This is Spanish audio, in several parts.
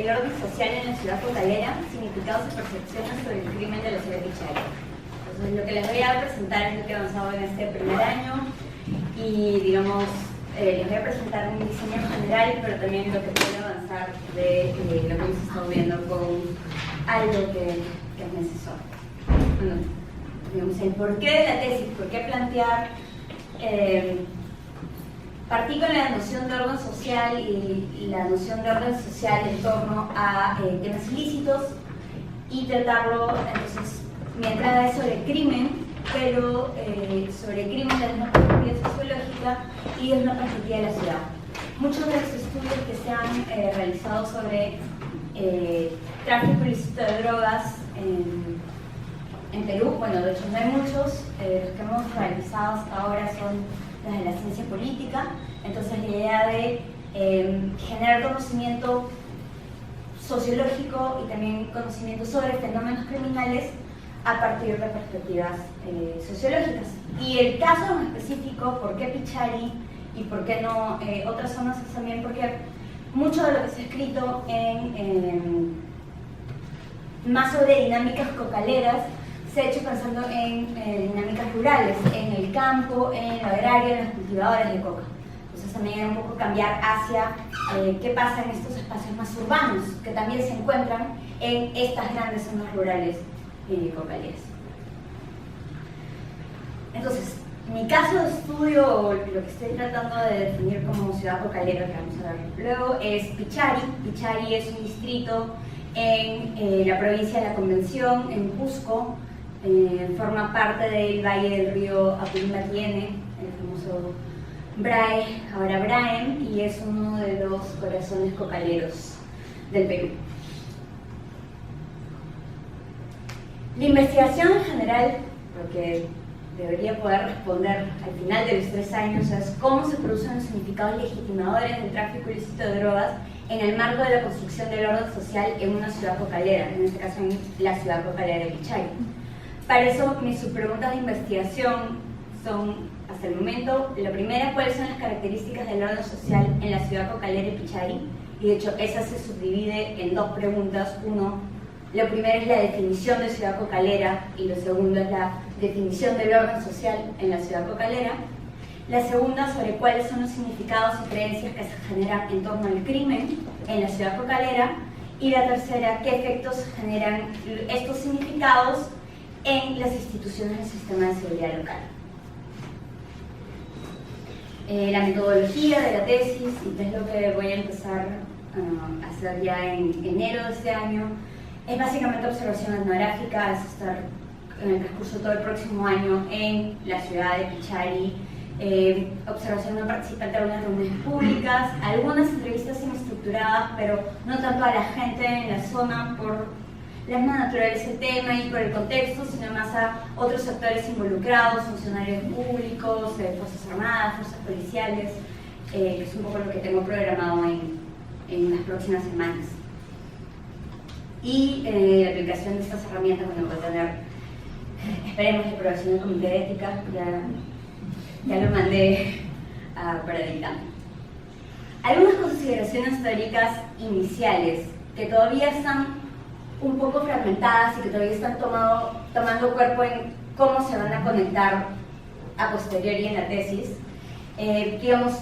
el orden social en la ciudad cocalera, significados y percepciones sobre el crimen de la ciudad de Pichari. Entonces, lo que les voy a presentar es lo que he avanzado en este primer año y, digamos, les voy a presentar un diseño general, pero también lo que puede avanzar de lo que hemos estado viendo con algo que es necesario. Bueno, digamos, el porqué de la tesis, por qué plantear. Partí con la noción de orden social y la noción de orden social en torno a temas ilícitos y tratarlo, entonces, mi entrada es sobre crimen, pero sobre crimen desde una perspectiva sociológica y desde una perspectiva de la ciudad. Muchos de los estudios que se han realizado sobre tráfico ilícito de drogas en Perú, bueno, de hecho no hay muchos, los que hemos realizado hasta ahora son las de la ciencia política, entonces la idea de generar conocimiento sociológico y también conocimiento sobre fenómenos criminales a partir de perspectivas sociológicas. Y el caso en específico, ¿por qué Pichari y por qué no otras zonas? Es también porque mucho de lo que se ha escrito más sobre dinámicas cocaleras se ha hecho pensando en dinámicas rurales, en el campo, en lo agrario, en los cultivadores de coca. Entonces también era un poco cambiar hacia qué pasa en estos espacios más urbanos, que también se encuentran en estas grandes zonas rurales cocaleras. Entonces, mi caso de estudio, lo que estoy tratando de definir como ciudad cocalera, que vamos a ver luego, es Pichari. Pichari es un distrito en la provincia de La Convención, en Cusco. Forma parte del valle del río Apurímac-Tiene, el famoso BRAE, ahora BRAEM, y es uno de los corazones cocaleros del Perú. La investigación en general, lo que debería poder responder al final de los 3 años, es cómo se producen los significados legitimadores del tráfico ilícito de drogas en el marco de la construcción del orden social en una ciudad cocalera, en este caso en la ciudad cocalera de Pichari. Para eso, mis subpreguntas de investigación son, hasta el momento, la primera, ¿cuáles son las características del orden social en la ciudad cocalera de Pichari? Y de hecho, esa se subdivide en 2 preguntas. Uno, lo primero es la definición de ciudad cocalera y lo segundo es la definición del orden social en la ciudad cocalera. La segunda, sobre cuáles son los significados y creencias que se generan en torno al crimen en la ciudad cocalera. Y la tercera, qué efectos generan estos significados en las instituciones del sistema de seguridad local. La metodología de la tesis, y que es lo que voy a empezar a hacer ya en enero de este año, es básicamente observación etnográfica, es estar en el transcurso de todo el próximo año en la ciudad de Pichari, observación no participante de algunas reuniones públicas, algunas entrevistas semiestructuradas, pero no tanto a la gente en la zona por la misma naturaleza del tema y por el contexto, sino más a otros actores involucrados, funcionarios públicos, fuerzas armadas, fuerzas policiales, que es un poco lo que tengo programado en las próximas semanas. Y la aplicación de estas herramientas, bueno, puede tener, esperemos, la aprobación del comité de ética, ya lo mandé para dictamen. Algunas consideraciones teóricas iniciales que todavía están un poco fragmentadas y que todavía están tomando cuerpo en cómo se van a conectar a posteriori en la tesis. Digamos,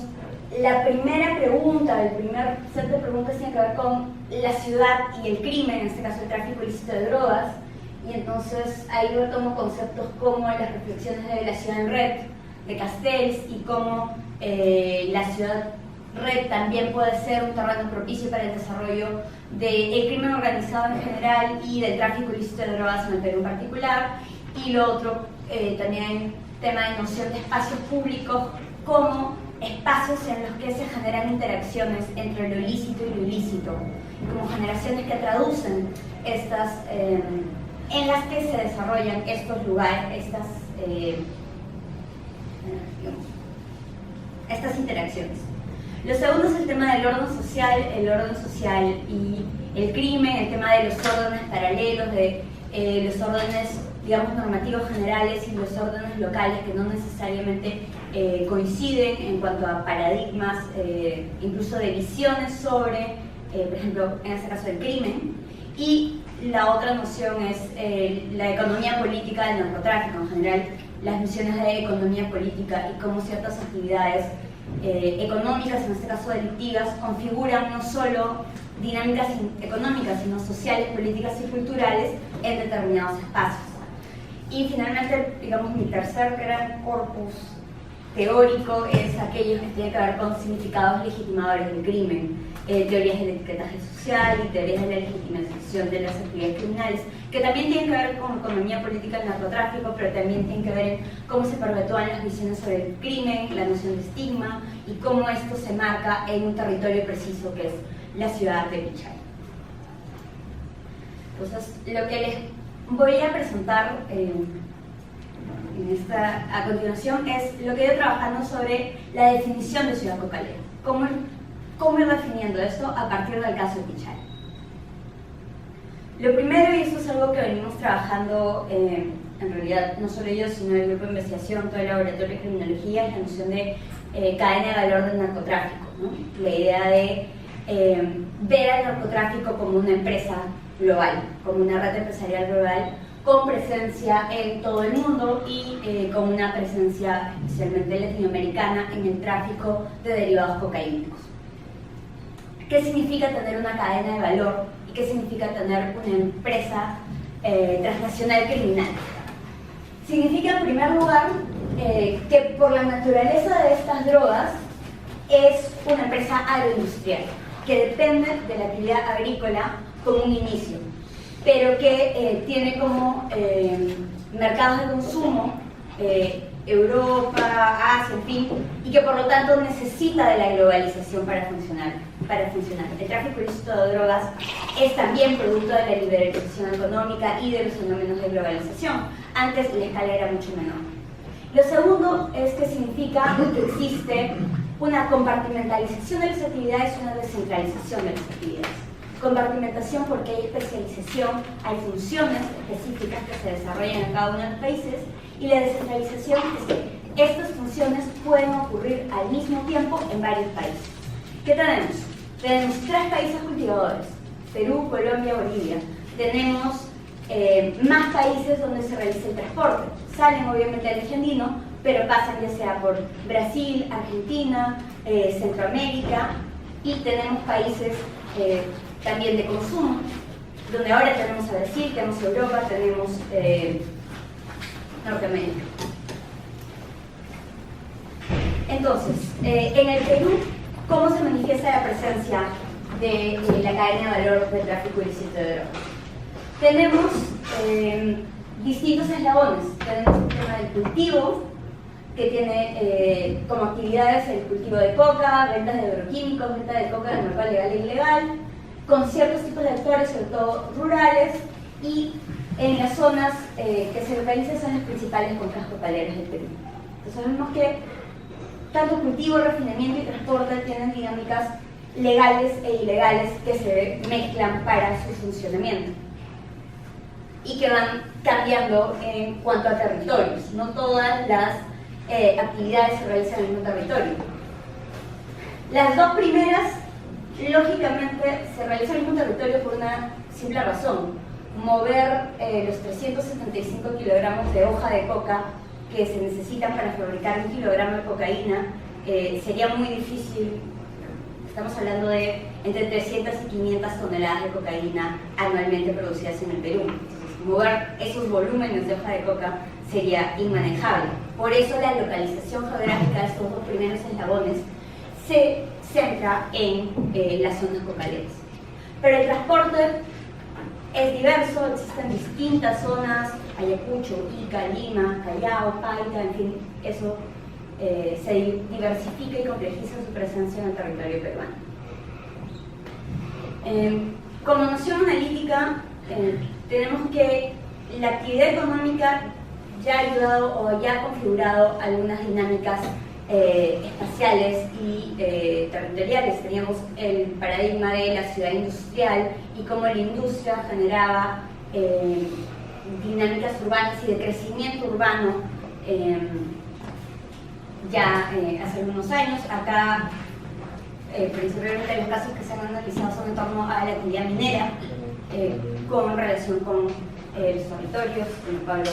la primera pregunta, el primer set de preguntas tiene que ver con la ciudad y el crimen, en este caso el tráfico ilícito de drogas, y entonces ahí yo tomo conceptos como las reflexiones de la ciudad en red, de Castells, y cómo la ciudad red también puede ser un terreno propicio para el desarrollo del crimen organizado en general y del tráfico ilícito de drogas en el Perú en particular. Y lo otro, también tema de noción de espacios públicos como espacios en los que se generan interacciones entre lo ilícito y lo ilícito, como generaciones que traducen estas, en las que se desarrollan estos lugares, estas interacciones. Lo segundo es el tema del orden social y el crimen, el tema de los órdenes paralelos, de los órdenes, digamos, normativos generales y los órdenes locales que no necesariamente coinciden en cuanto a paradigmas, incluso de visiones sobre por ejemplo, en este caso del crimen, y la otra noción es la economía política del narcotráfico. En general, las nociones de economía política y cómo ciertas actividades económicas, en este caso delictivas, configuran no solo dinámicas económicas, sino sociales, políticas y culturales en determinados espacios. Y finalmente, digamos, mi tercer gran corpus teórico es aquello que tiene que ver con significados legitimadores del crimen, teorías del etiquetaje social y teorías de la legitimación de las actividades criminales, que también tienen que ver con economía política del narcotráfico, pero también tienen que ver en cómo se perpetúan las visiones sobre el crimen, la noción de estigma y cómo esto se marca en un territorio preciso que es la ciudad de Pichay. Entonces, lo que les voy a presentar a continuación es lo que he ido trabajando sobre la definición de ciudad cocalera. ¿Cómo ir definiendo esto a partir del caso de Pichay? Lo primero, y esto es algo que venimos trabajando, en realidad no solo yo, sino el grupo de investigación, todo el laboratorio de criminología, es la noción de cadena de valor del narcotráfico, ¿no? La idea de ver al narcotráfico como una empresa global, como una red empresarial global, con presencia en todo el mundo y con una presencia especialmente latinoamericana en el tráfico de derivados cocaínicos. ¿Qué significa tener una cadena de valor y qué significa tener una empresa transnacional criminal? Significa, en primer lugar, que por la naturaleza de estas drogas es una empresa agroindustrial, que depende de la actividad agrícola como un inicio, pero que tiene como mercados de consumo Europa, Asia, en fin, y que por lo tanto necesita de la globalización para funcionar. El tráfico ilícito de drogas es también producto de la liberalización económica y de los fenómenos de globalización. Antes la escala era mucho menor. Lo segundo es que significa que existe una compartimentalización de las actividades y una descentralización de las actividades. Compartimentación porque hay especialización, hay funciones específicas que se desarrollan en cada uno de los países, y la descentralización es que estas funciones pueden ocurrir al mismo tiempo en varios países. ¿Qué tenemos? Tenemos 3 países cultivadores: Perú, Colombia, Bolivia. Tenemos más países donde se realiza el transporte. Salen obviamente al argentino, pero pasan ya sea por Brasil, Argentina, Centroamérica, y tenemos países también de consumo, donde ahora tenemos a Brasil, tenemos Europa, tenemos Norteamérica. Entonces, en el Perú, ¿cómo se manifiesta la presencia de la cadena de valor del tráfico ilícito de drogas? Tenemos distintos eslabones. Tenemos el tema del cultivo, que tiene como actividades el cultivo de coca, ventas de agroquímicos, venta de coca en el mercado legal e ilegal, con ciertos tipos de actores, sobre todo rurales, y en las zonas que se localizan son las principales cuencas cocaleras del Perú. Entonces vemos que tanto cultivo, refinamiento y transporte tienen dinámicas legales e ilegales que se mezclan para su funcionamiento y que van cambiando en cuanto a territorios. No todas las actividades se realizan en el mismo territorio. Las dos primeras, lógicamente, se realizan en el mismo territorio por una simple razón: mover los 375 kilogramos de hoja de coca que se necesitan para fabricar 1 kilogramo de cocaína sería muy difícil. Estamos hablando de entre 300 y 500 toneladas de cocaína anualmente producidas en el Perú. Entonces, mover esos volúmenes de hoja de coca sería inmanejable. Por eso la localización geográfica de estos dos primeros eslabones se centra en las zonas cocaleras. Pero el transporte es diverso, existen distintas zonas: Ayacucho, Ica, Lima, Callao, Paita, en fin, eso se diversifica y complejiza su presencia en el territorio peruano. Como noción analítica, tenemos que la actividad económica ya ha ayudado o ya ha configurado algunas dinámicas espaciales y territoriales. Teníamos el paradigma de la ciudad industrial y cómo la industria generaba dinámicas urbanas y de crecimiento urbano ya hace algunos años. Acá principalmente los casos que se han analizado son en torno a la actividad minera, con relación con los territorios, como Pablo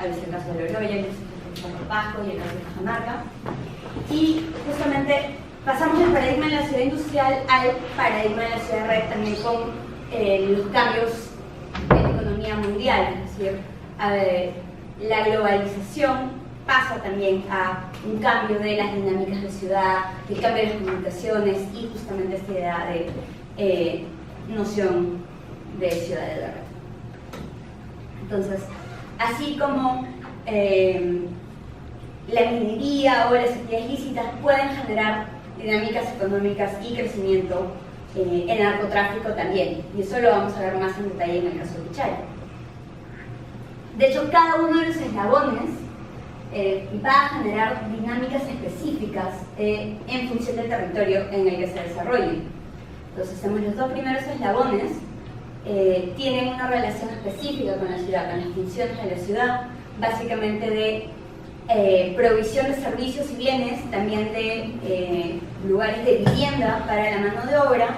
ha visto el caso de Oloya, el caso de Pasco y el caso de Cajamarca. Y justamente pasamos del paradigma de la ciudad industrial al paradigma de la ciudad red, también con los cambios en la economía mundial, es decir, la globalización pasa también a un cambio de las dinámicas de ciudad, el cambio de las comunicaciones y justamente esta idea de noción de ciudad de red. Entonces, así como la minería o las actividades lícitas pueden generar dinámicas económicas y crecimiento, el narcotráfico también, y eso lo vamos a ver más en detalle en el caso de Pichari. De hecho, cada uno de los eslabones va a generar dinámicas específicas en función del territorio en el que se desarrollen. Entonces, los dos primeros eslabones tienen una relación específica con la ciudad, con las funciones de la ciudad, básicamente de provisión de servicios y bienes, también de lugares de vivienda para la mano de obra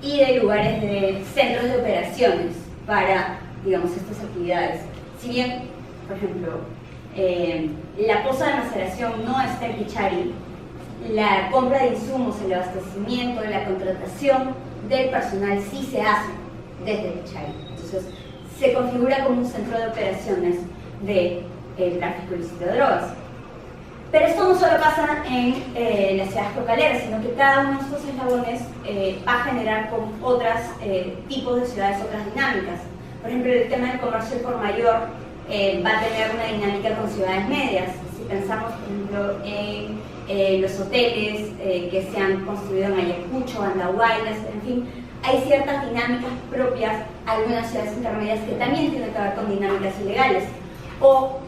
y de lugares de centros de operaciones para, digamos, estas actividades. Si bien, por ejemplo, la poza de maceración no está en Pichari, la compra de insumos, el abastecimiento, la contratación del personal sí se hace desde Pichari. Entonces, se configura como un centro de operaciones del tráfico ilícito de drogas. Pero esto no solo pasa en las ciudades cocaleras, sino que cada uno de estos eslabones va a generar con otros tipos de ciudades, otras dinámicas. Por ejemplo, el tema del comercio al por mayor va a tener una dinámica con ciudades medias. Si pensamos, por ejemplo, en los hoteles que se han construido en Ayacucho, Andahuaylas, en fin, hay ciertas dinámicas propias, algunas ciudades intermedias que también tienen que ver con dinámicas ilegales, o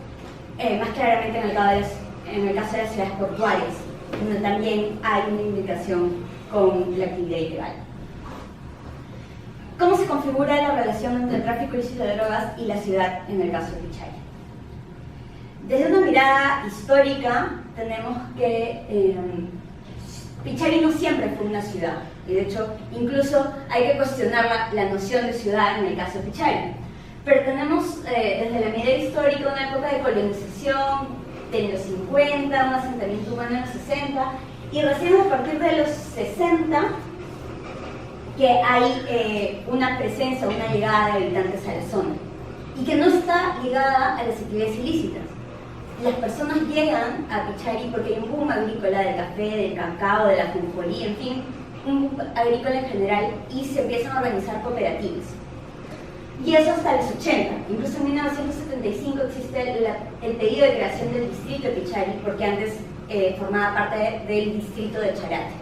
más claramente en el caso de las ciudades portuarias, donde también hay una implicación con la actividad ilegal. ¿Cómo se configura la relación entre el tráfico ilícito de drogas y la ciudad en el caso de Pichari? Desde una mirada histórica tenemos que Pichari no siempre fue una ciudad, y de hecho incluso hay que cuestionar la noción de ciudad en el caso de Pichari. Pero tenemos desde la mirada histórica una época de colonización de los 50, un asentamiento humano en los 60, y recién a partir de los 60 que hay una presencia, una llegada de habitantes a la zona, y que no está ligada a las actividades ilícitas. Las personas llegan a Pichari porque hay un boom agrícola del café, del cacao, de la ajonjolí, en fin, un boom agrícola en general, y se empiezan a organizar cooperativas. Y eso hasta los 80. Incluso en 1975 existe el pedido de creación del distrito de Pichari, porque antes formaba parte del distrito de Charate.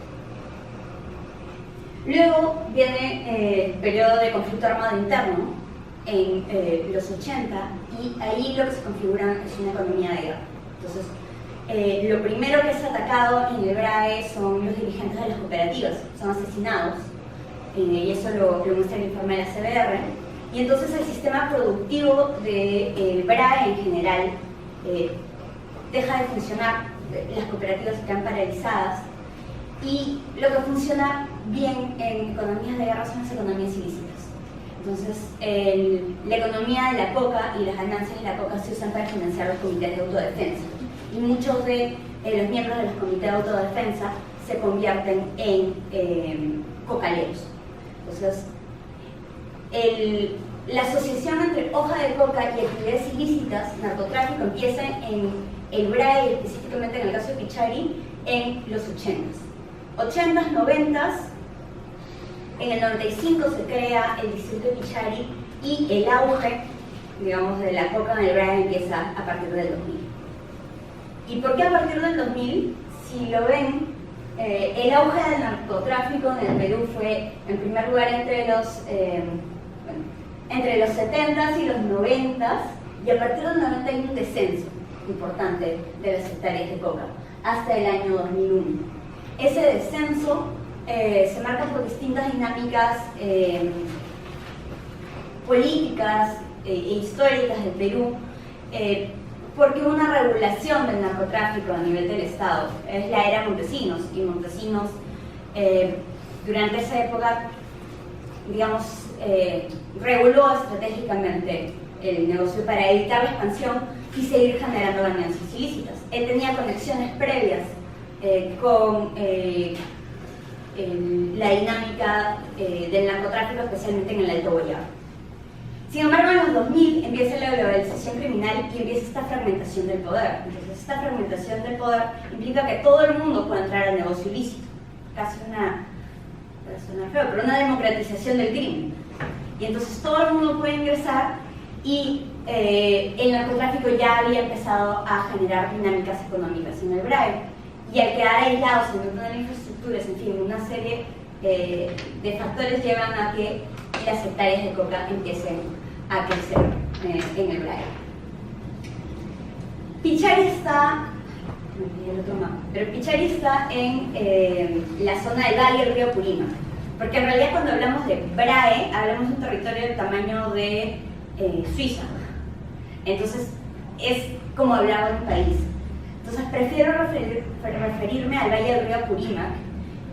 Luego viene el periodo de conflicto armado interno en los 80, y ahí lo que se configura es una economía de guerra. Entonces, lo primero que es atacado en el BRAE son los dirigentes de las cooperativas, son asesinados, y eso lo muestra el informe de la CBR. Y entonces el sistema productivo del BRAE en general deja de funcionar, las cooperativas quedan paralizadas, y lo que funciona bien en economías de guerra son las economías ilícitas. Entonces, la economía de la coca y las ganancias de la coca se usan para financiar los comités de autodefensa, y muchos de los miembros de los comités de autodefensa se convierten en cocaleros. Entonces, la asociación entre hoja de coca y actividades ilícitas, narcotráfico, empieza en el BRAE, específicamente en el caso de Pichari, en los 80s, 90s. En el 95 se crea el distrito de Pichari, y el auge, digamos, de la coca en el BRAE empieza a partir del 2000. ¿Y por qué a partir del 2000? Si lo ven, el auge del narcotráfico en el Perú fue, en primer lugar, entre los 70s y los 90s, y a partir del 90 hay un descenso importante de las hectáreas de coca, hasta el año 2001. Ese descenso se marca por distintas dinámicas políticas e históricas del Perú, porque hubo una regulación del narcotráfico a nivel del Estado. Es la era Montesinos, y Montesinos durante esa época, digamos, reguló estratégicamente el negocio para evitar la expansión y seguir generando ganancias ilícitas. Él tenía conexiones previas con la dinámica del narcotráfico, especialmente en el Alto Guayabo. Sin embargo, en los 2000 empieza la globalización criminal y empieza esta fragmentación del poder. Entonces, esta fragmentación del poder implica que todo el mundo puede entrar al negocio ilícito. Casi una feo, pero una democratización del crimen. Y entonces todo el mundo puede ingresar y el narcotráfico ya había empezado a generar dinámicas económicas en el BRAE. Y al quedar aislados en no tener infraestructuras, en fin, una serie de factores llevan a que las hectáreas de coca empiecen a crecer en el BRAE. Pichari está, pero Pichari está en la zona del Valle del río Purímac, porque en realidad cuando hablamos de BRAE, hablamos de un territorio del tamaño de Suiza. Entonces, es como hablar de un país. Entonces, prefiero referirme al Valle del río Purímac,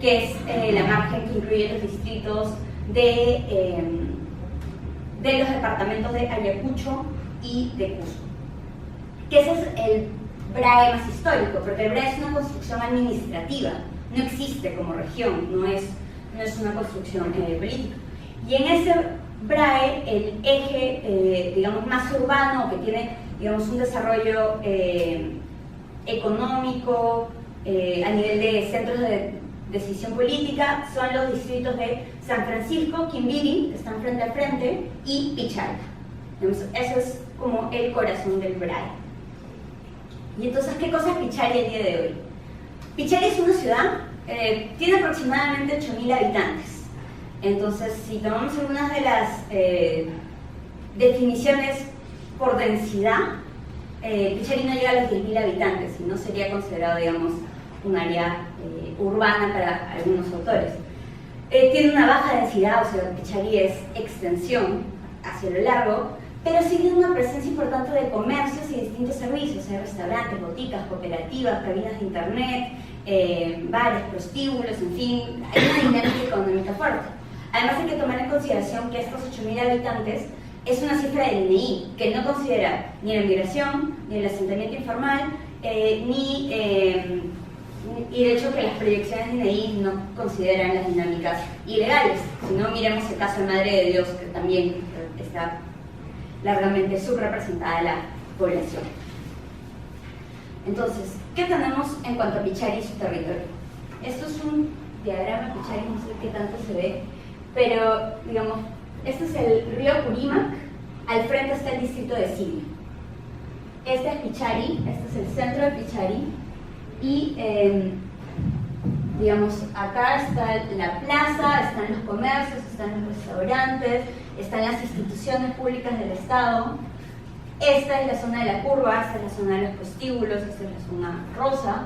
que es la margen que incluye los distritos de los departamentos de Ayacucho y de Cusco. Que ese es el BRAE más histórico, porque el BRAE es una construcción administrativa, no existe como región, no es una construcción política. Y en ese BRAE, el eje, digamos, más urbano, que tiene, digamos, un desarrollo económico a nivel de centros de decisión política, son los distritos de San Francisco, Quimbiri, que están frente a frente, y Pichari. Eso es como el corazón del BRAE. Y entonces, ¿qué cosa es Pichari el día de hoy? Pichari es una ciudad, tiene aproximadamente 8.000 habitantes. Entonces, si tomamos algunas de las definiciones por densidad, Pichari no llega a los 10.000 habitantes y no sería considerado, digamos, un área urbana para algunos autores. Tiene una baja densidad, o sea, Pichari es extensión hacia lo largo, pero sí tiene una presencia importante de comercios y distintos servicios, restaurantes, boticas, cooperativas, cabinas de internet, bares, prostíbulos, en fin, hay una dinámica económica fuerte. Además hay que tomar en consideración que estos 8.000 habitantes es una cifra del INEI, que no considera ni la migración, ni el asentamiento informal, y de hecho que las proyecciones de INEI no consideran las dinámicas ilegales. Si no, miremos el caso de Madre de Dios, que también está largamente subrepresentada la población. Entonces, ¿qué tenemos en cuanto a Pichari y su territorio? Esto es un diagrama de Pichari, no sé qué tanto se ve, pero digamos, este es el río Purímac, al frente está el distrito de Cilia. Este es Pichari, este es el centro de Pichari, y digamos, acá está la plaza, están los comercios, están los restaurantes, están las instituciones públicas del Estado. Esta es la zona de la curva, esta es la zona de los prostíbulos, esta es la zona rosa.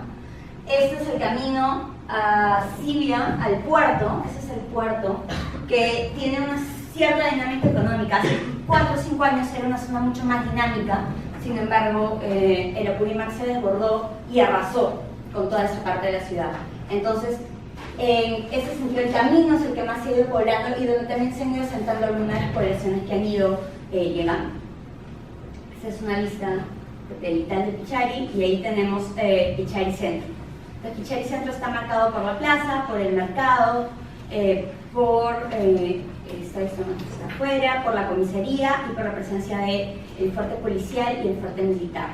Este es el camino a Cilia, al puerto, ese es el puerto, que tiene una cierta dinámica económica. Hace 4 o 5 años era una zona mucho más dinámica, sin embargo, el Apurímac se desbordó y arrasó con toda esa parte de la ciudad. Entonces, en ese sentido, el camino es el que más se ha ido poblando y donde también se han ido sentando algunas de las poblaciones que han ido llegando. Esta es una lista satelital de Pichari y ahí tenemos Pichari Centro. Entonces, Pichari Centro está marcado por la plaza, por el mercado, por esta zona que está afuera, por la comisaría y por la presencia del fuerte policial y el fuerte militar.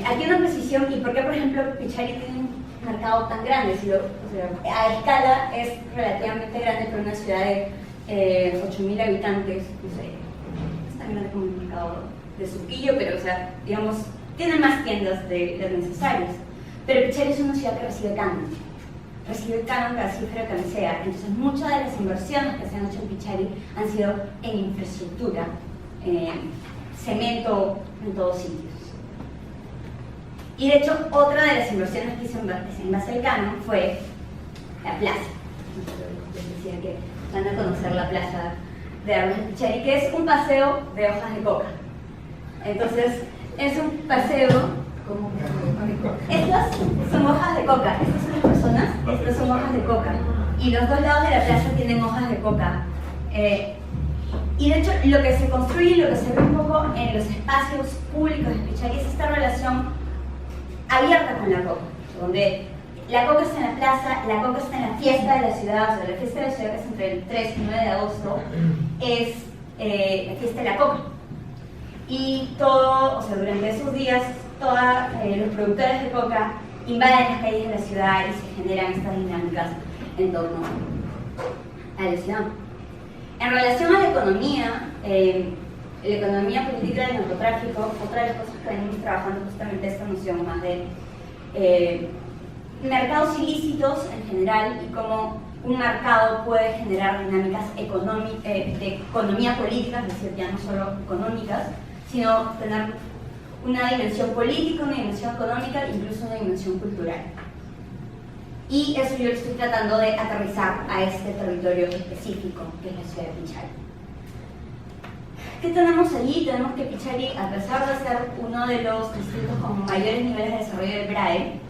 Aquí una precisión, y por qué, por ejemplo, Pichari tiene un mercado tan grande, a escala es relativamente grande, pero una ciudad de 8.000 habitantes, no sé, es tan grande como el mercado de Surquillo, pero, o sea, digamos, tiene más tiendas de las necesarias. Pero Pichari es una ciudad que recibe canon cada cifra que sea. Entonces, muchas de las inversiones que se han hecho en Pichari han sido en infraestructura, cemento en todos sitios. Y de hecho, otra de las inversiones que hizo en base al canon fue la plaza. Les decía que van a conocer la plaza de árboles de Pichari, que es un paseo de hojas de coca. Entonces, es un paseo como... Estas son hojas de coca, estas son las personas, estas son hojas de coca. Y los dos lados de la plaza tienen hojas de coca. Y de hecho, lo que se construye, lo que se ve un poco en los espacios públicos de Pichari es esta relación abierta con la coca, donde la coca está en la plaza, la coca está en la fiesta de la ciudad, o sea, la fiesta de la ciudad que es entre el 3 y 9 de agosto, es la fiesta de la coca. Y todo, o sea, durante esos días, todos los productores de coca invaden las calles de la ciudad y se generan estas dinámicas en torno a la ciudad. En relación a la economía política del narcotráfico, otra de las cosas que venimos trabajando justamente esta noción más de mercados ilícitos en general y cómo un mercado puede generar dinámicas de economía política, es decir, ya no solo económicas, sino tener una dimensión política, una dimensión económica e incluso una dimensión cultural. Y eso yo lo estoy tratando de aterrizar a este territorio específico, que es la ciudad de Pichari. ¿Qué tenemos allí? Tenemos que Pichari, a pesar de ser uno de los distritos con mayores niveles de desarrollo del BRAE,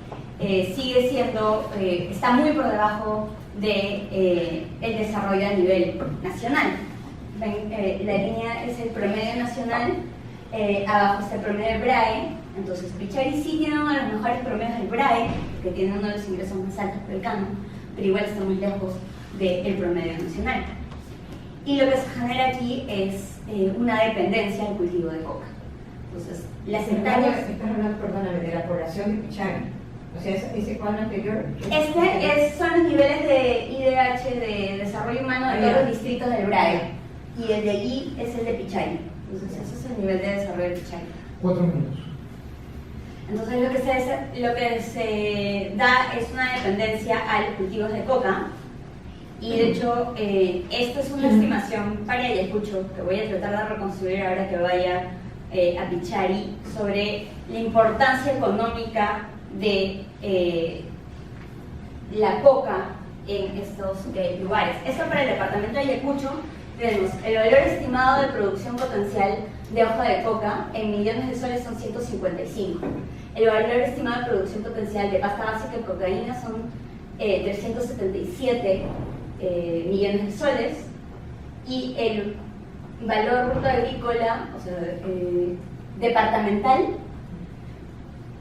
sigue siendo, está muy por debajo del desarrollo a nivel nacional. Ven, la línea es el promedio nacional, abajo está el promedio del BRAE. Entonces Pichari sí tiene uno de los mejores promedios del BRAE, que tiene uno de los ingresos más altos por el canon, pero igual está muy lejos del promedio nacional. Y lo que se genera aquí es una dependencia del cultivo de coca. Entonces, las hectáreas... Estás hablando, perdóname, de la población de Pichari. O sea, ese cuadro anterior... Son los niveles de IDH, de desarrollo humano, de todos los distritos del BRAE. Y el de I es el de Pichari. Entonces, ese es el nivel de desarrollo de Pichari. 4 minutos. Entonces lo que se da es una dependencia a los cultivos de coca y de hecho esto es una estimación para Ayacucho que voy a tratar de reconstruir ahora que vaya a Pichari sobre la importancia económica de la coca en estos lugares. Esto para el departamento de Ayacucho tenemos el valor estimado de producción potencial de hoja de coca en millones de soles son 155. El valor estimado de producción potencial de pasta básica de cocaína son 377 millones de soles y el valor bruto agrícola, o sea, departamental,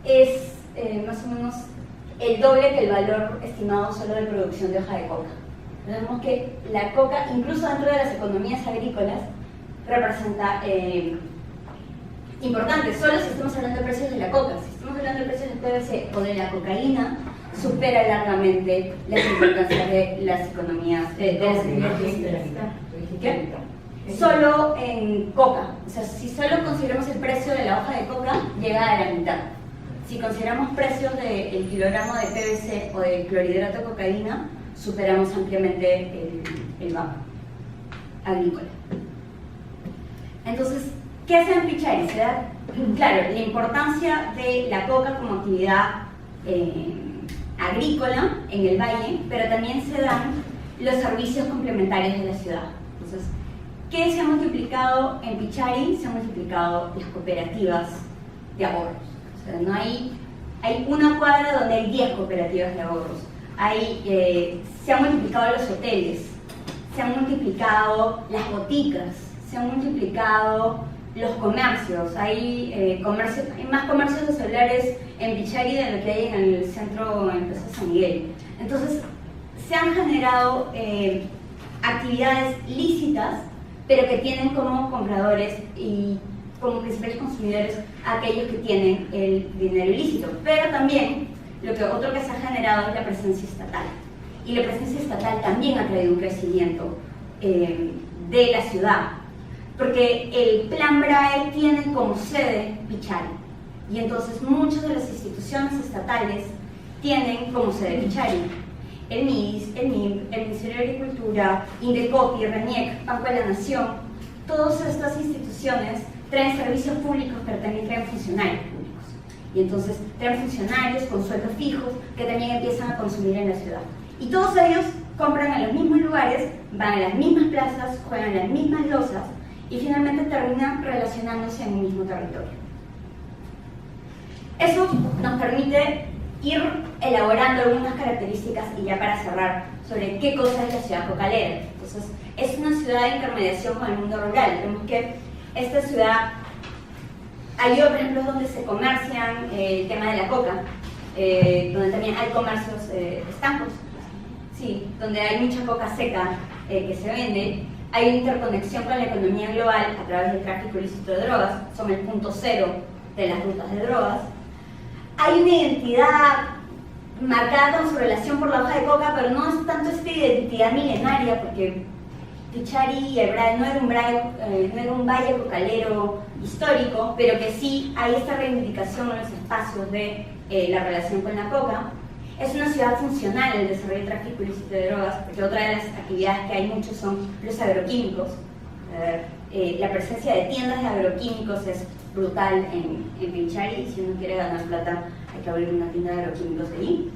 es más o menos el doble que el valor estimado solo de producción de hoja de coca. Vemos que la coca, incluso dentro de las economías agrícolas, representa importante, solo si estamos hablando de precios de la coca. Si estamos hablando de precios del PVC o de la cocaína, supera largamente las importancias de las economías ¿Qué? Solo en coca. O sea, si solo consideramos el precio de la hoja de coca, llega a la mitad. Si consideramos precios del kilogramo de PVC o de clorhidrato de cocaína, superamos ampliamente el vapo agrícola. Entonces, ¿qué hace en Pichari? Se da, claro, la importancia de la coca como actividad agrícola en el valle, pero también se dan los servicios complementarios de la ciudad. Entonces, ¿qué se ha multiplicado en Pichari? Se han multiplicado las cooperativas de ahorros. O sea, no hay una cuadra donde hay 10 cooperativas de ahorros. Se han multiplicado los hoteles, se han multiplicado las boticas, se han multiplicado los comercios. Hay más comercios de celulares en Pichari de lo que hay en el centro de empresas San Miguel. Entonces, se han generado actividades lícitas, pero que tienen como compradores y como principales consumidores a aquellos que tienen el dinero ilícito. Pero también, otro que se ha generado es la presencia estatal. Y la presencia estatal también ha traído un crecimiento de la ciudad. Porque el Plan BRAE tiene como sede Pichari. Y entonces muchas de las instituciones estatales tienen como sede Pichari. El MIS, el MIM, el Ministerio de Agricultura, Indecopi, RENIEC, Banco de la Nación, todas estas instituciones traen servicios públicos, pero también traen funcionarios públicos. Y entonces traen funcionarios con sueldos fijos que también empiezan a consumir en la ciudad. Y todos ellos compran en los mismos lugares, van a las mismas plazas, juegan las mismas losas y finalmente terminan relacionándose en un mismo territorio. Eso nos permite ir elaborando algunas características y ya para cerrar sobre qué cosa es la ciudad cocalera. Entonces, es una ciudad de intermediación con el mundo rural. Vemos que esta ciudad hay otros ejemplos donde se comercian el tema de la coca, donde también hay comercios estancos, sí, donde hay mucha coca seca que se vende. Hay una interconexión con la economía global a través del tráfico ilícito de drogas, son el punto cero de las rutas de drogas. Hay una identidad marcada con su relación por la hoja de coca, pero no es tanto esta identidad milenaria, porque Pichari y el Braille no era un valle cocalero histórico, pero que sí hay esta reivindicación en los espacios de la relación con la coca. Es una ciudad funcional el desarrollo del tráfico ilícito de drogas, porque otra de las actividades que hay mucho son los agroquímicos. La presencia de tiendas de agroquímicos es brutal en Pichari, y si uno quiere ganar plata hay que abrir una tienda de agroquímicos allí.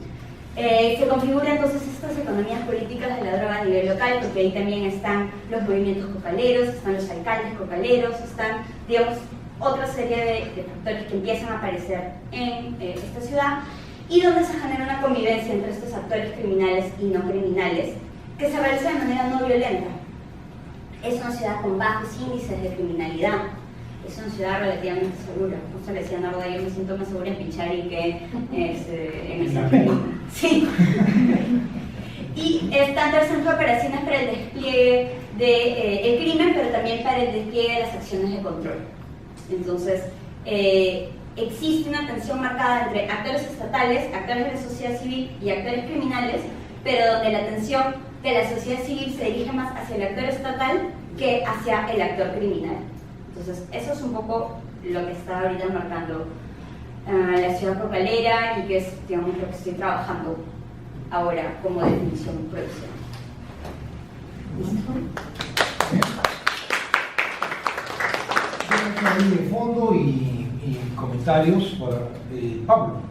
Se configuran entonces estas economías políticas de la droga a nivel local, porque ahí también están los movimientos cocaleros, están los alcaldes cocaleros, están, digamos, otra serie de factores que empiezan a aparecer en esta ciudad, y donde se genera una convivencia entre estos actores criminales y no criminales, que se realiza de manera no violenta. Es una ciudad con bajos índices de criminalidad, es una ciudad relativamente segura. Justo le decía a Narda, yo me siento más segura en Pichari que en el centro. Sí. Y es tanto el centro de operaciones para el despliegue del crimen, pero también para el despliegue de las acciones de control. Entonces, existe una tensión marcada entre actores estatales, actores de la sociedad civil y actores criminales, pero donde la tensión de la sociedad civil se dirige más hacia el actor estatal que hacia el actor criminal. Entonces, eso es un poco lo que está ahorita marcando la ciudad cocalera, y que es, digamos, lo que estoy trabajando ahora como definición producción. ¿Listo? De fondo y comentarios por Pablo.